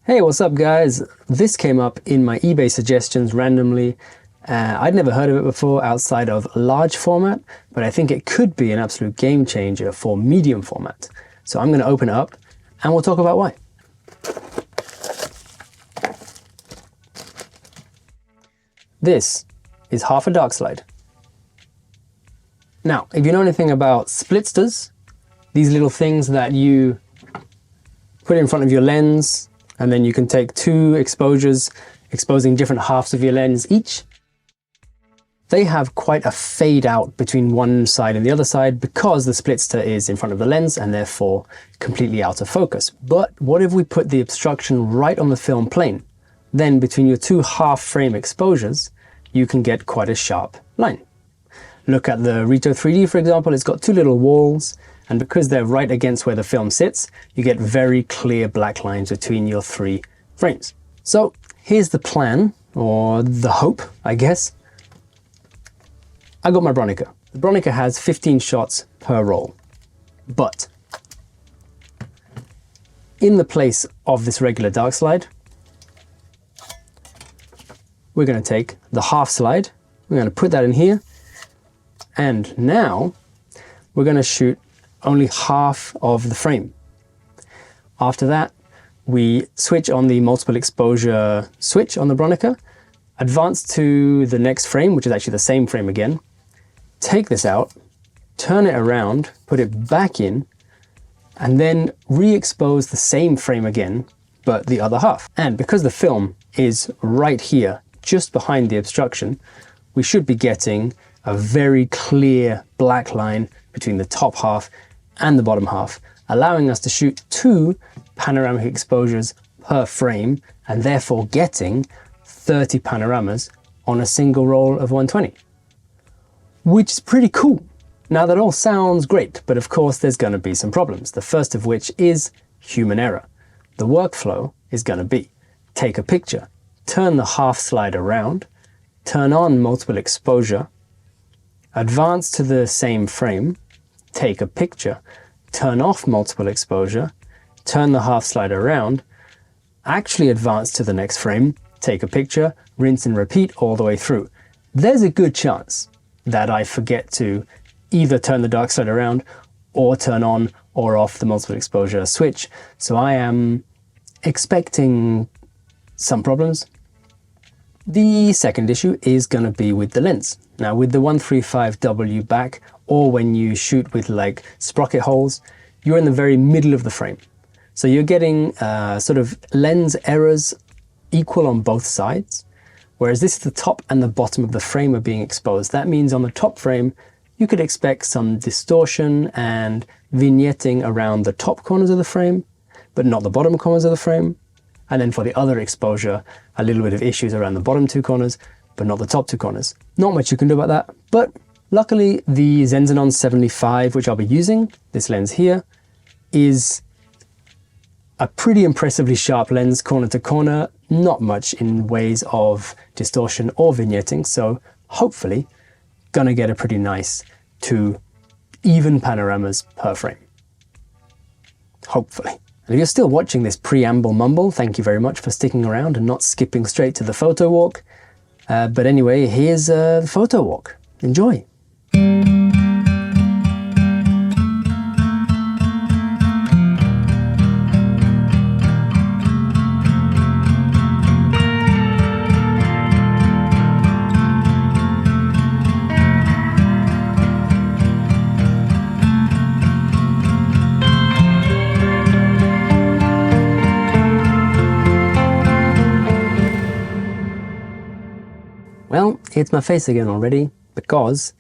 Hey, what's up guys? This came up in my eBay suggestions randomly. I'd never heard of it before outside of large format, but I think it could be an absolute game changer for medium format. So I'm going to open it up and we'll talk about why. This is Half Darkslide. Now, if you know anything about splitsters, these little things that you put in front of your lens, and then you can take two exposures exposing different halves of your lens each. They have quite a fade out between one side and the other side because the splitster is in front of the lens and therefore completely out of focus. But what if we put the obstruction right on the film plane? Then between your two half frame exposures, you can get quite a sharp line. Look at the Rito 3D, for example. It's got two little walls, and because they're right against where the film sits, you get very clear black lines between your three frames. So here's the plan, or the hope, I guess. I got my Bronica. The Bronica has 15 shots per roll, but in the place of this regular dark slide, we're going to take the half slide, we're going to put that in here, and now we're going to shoot only half of the frame. After that, we switch on the multiple exposure switch on the Bronica, advance to the next frame, which is actually the same frame again, take this out, turn it around, put it back in, and then re-expose the same frame again, but the other half. And because the film is right here, just behind the obstruction, we should be getting a very clear black line between the top half and the bottom half, allowing us to shoot two panoramic exposures per frame and therefore getting 30 panoramas on a single roll of 120. Which is pretty cool. Now that all sounds great, but of course there's going to be some problems. The first of which is human error. The workflow is going to be take a picture, turn the half slide around, turn on multiple exposure, advance to the same frame, take a picture, turn off multiple exposure, turn the half slide around, actually advance to the next frame, take a picture, rinse and repeat all the way through. There's a good chance that I forget to either turn the dark slide around or turn on or off the multiple exposure switch. So I am expecting some problems. The second issue is going to be with the lens. Now with the 135W back, or when you shoot with like sprocket holes, you're in the very middle of the frame. So you're getting sort of lens errors equal on both sides, whereas this is the top and the bottom of the frame are being exposed. That means on the top frame, you could expect some distortion and vignetting around the top corners of the frame, but not the bottom corners of the frame. And then for the other exposure, a little bit of issues around the bottom two corners, but not the top two corners. Not much you can do about that, but luckily the Zenzanon 75, which I'll be using, this lens here, is a pretty impressively sharp lens corner to corner, not much in ways of distortion or vignetting, so hopefully gonna get a pretty nice 2 even panoramas per frame. Hopefully. And if you're still watching this preamble mumble, thank you very much for sticking around and not skipping straight to the Photowalk. But anyway, here's the Photowalk. Enjoy. Well, it's my face again already, because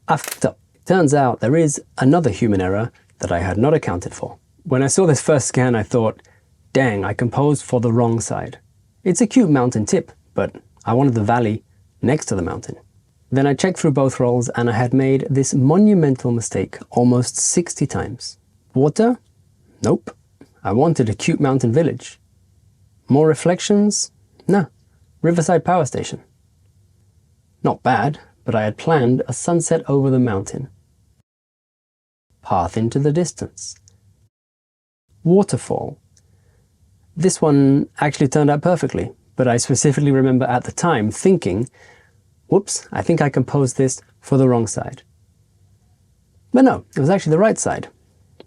I f***ed up. Turns out there is another human error that I had not accounted for. When I saw this first scan, I thought, dang, I composed for the wrong side. It's a cute mountain tip, but I wanted the valley next to the mountain. Then I checked through both rolls and I had made this monumental mistake almost 60 times. Water? Nope. I wanted a cute mountain village. More reflections? Nah. Riverside power station. Not bad, but I had planned a sunset over the mountain. Path into the distance. Waterfall. This one actually turned out perfectly, but I specifically remember at the time thinking, whoops, I think I composed this for the wrong side. But no, it was actually the right side.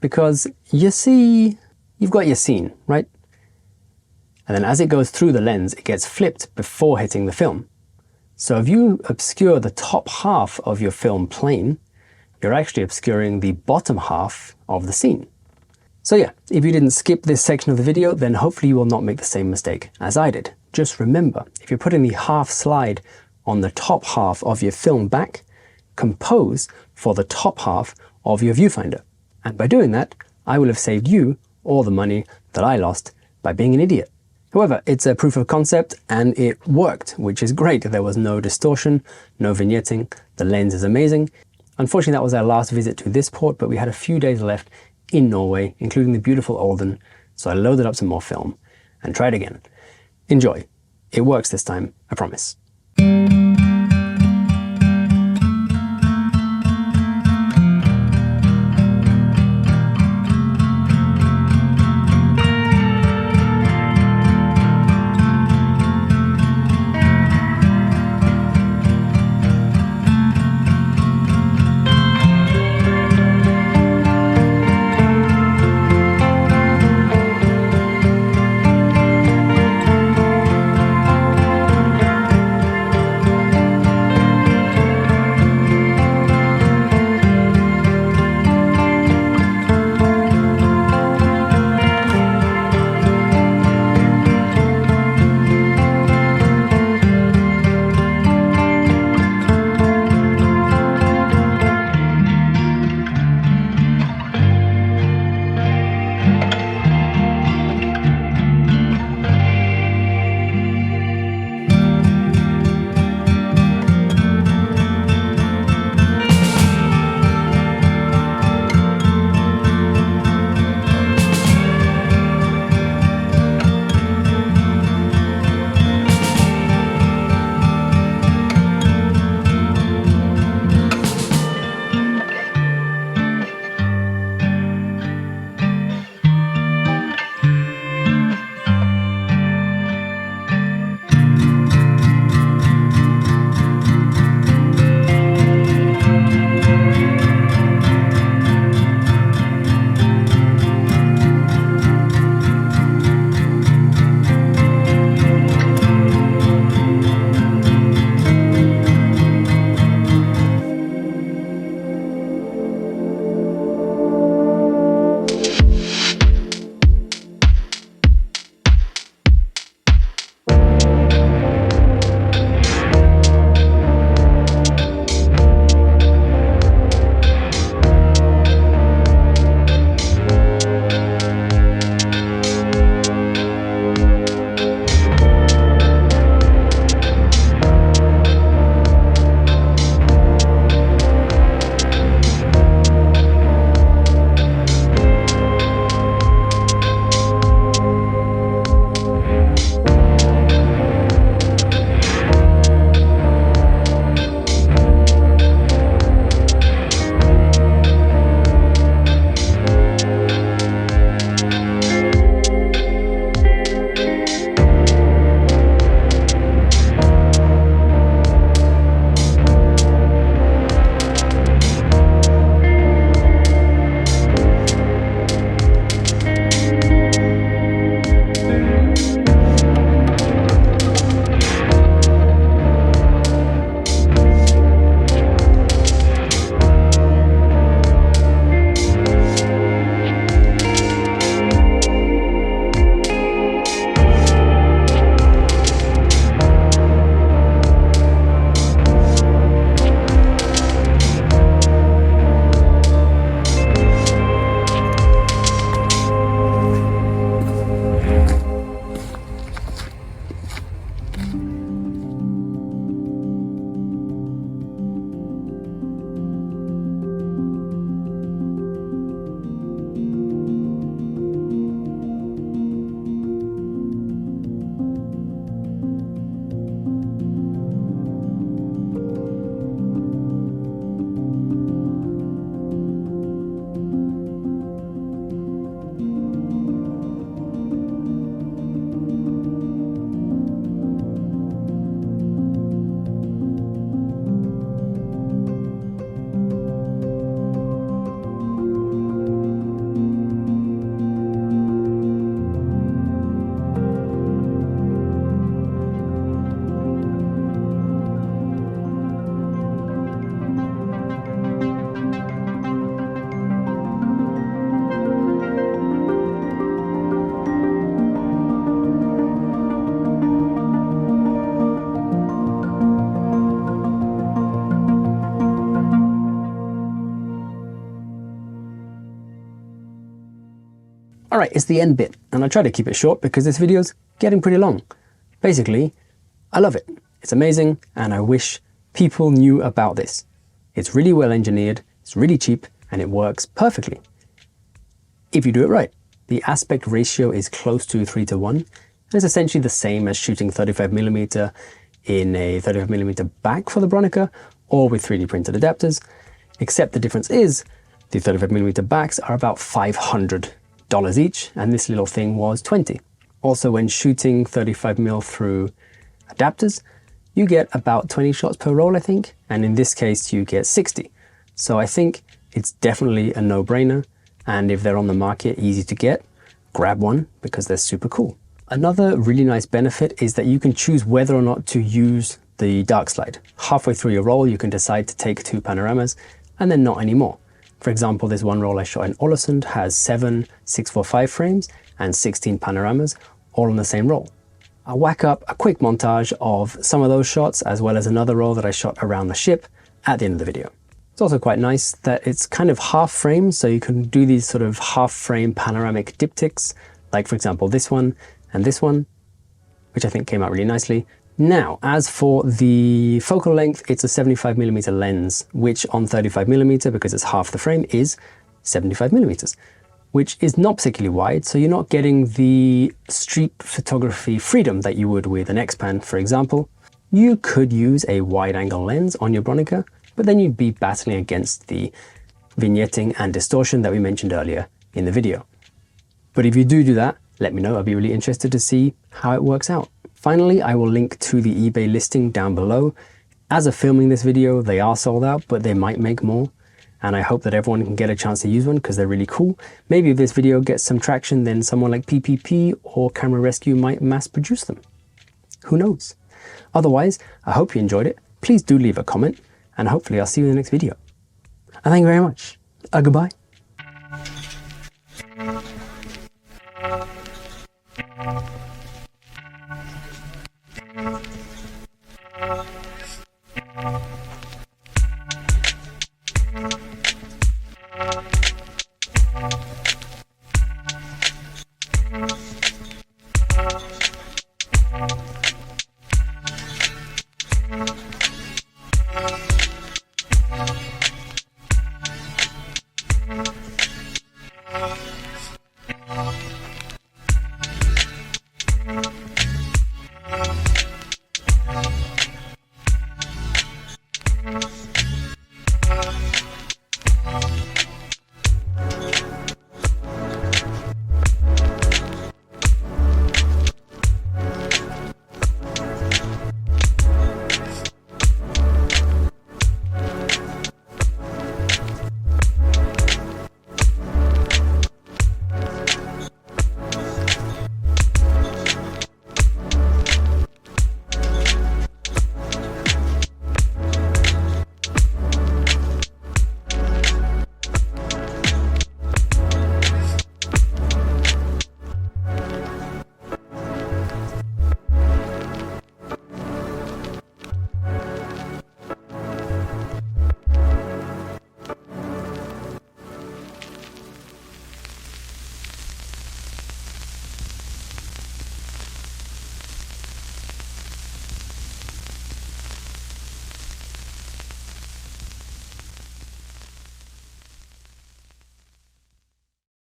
Because you see, you've got your scene, right? And then as it goes through the lens, it gets flipped before hitting the film. So if you obscure the top half of your film plane, you're actually obscuring the bottom half of the scene. So yeah, if you didn't skip this section of the video, then hopefully you will not make the same mistake as I did. Just remember, if you're putting the half slide on the top half of your film back, compose for the top half of your viewfinder. And by doing that, I will have saved you all the money that I lost by being an idiot. However, it's a proof of concept and it worked, which is great. There was no distortion, no vignetting, the lens is amazing. Unfortunately, that was our last visit to this port, but we had a few days left in Norway, including the beautiful Olden, so I loaded up some more film and tried again. Enjoy. It works this time, I promise. All right, it's the end bit, and I try to keep it short because this video's getting pretty long. Basically, I love it. It's amazing, and I wish people knew about this. It's really well engineered, it's really cheap, and it works perfectly. If you do it right. The aspect ratio is close to 3:1, and it's essentially the same as shooting 35mm in a 35mm back for the Bronica, or with 3D printed adapters, except the difference is the 35mm backs are about $500 each, and this little thing was $20. Also, when shooting 35mm through adapters, you get about 20 shots per roll, I think, and in this case you get 60. So I think it's definitely a no-brainer, and if they're on the market, easy to get, grab one because they're super cool. Another really nice benefit is that you can choose whether or not to use the Darkslide. Halfway through your roll, you can decide to take 2 panoramas and then not anymore. For example, this one roll I shot in ELPHNT has 7 645 frames and 16 panoramas, all on the same roll. I'll whack up a quick montage of some of those shots, as well as another roll that I shot around the ship at the end of the video. It's also quite nice that it's kind of half frame, so you can do these sort of half frame panoramic diptychs, like for example this one and this one, which I think came out really nicely. Now, as for the focal length, it's a 75mm lens, which on 35mm, because it's half the frame, is 75mm, which is not particularly wide, so you're not getting the street photography freedom that you would with an X-Pan, for example. You could use a wide-angle lens on your Bronica, but then you'd be battling against the vignetting and distortion that we mentioned earlier in the video. But if you do that, let me know. I'd be really interested to see how it works out. Finally, I will link to the eBay listing down below. As of filming this video, they are sold out, but they might make more. And I hope that everyone can get a chance to use one because they're really cool. Maybe if this video gets some traction, then someone like PPP or Camera Rescue might mass produce them. Who knows? Otherwise, I hope you enjoyed it. Please do leave a comment, and hopefully I'll see you in the next video. And thank you very much. Goodbye.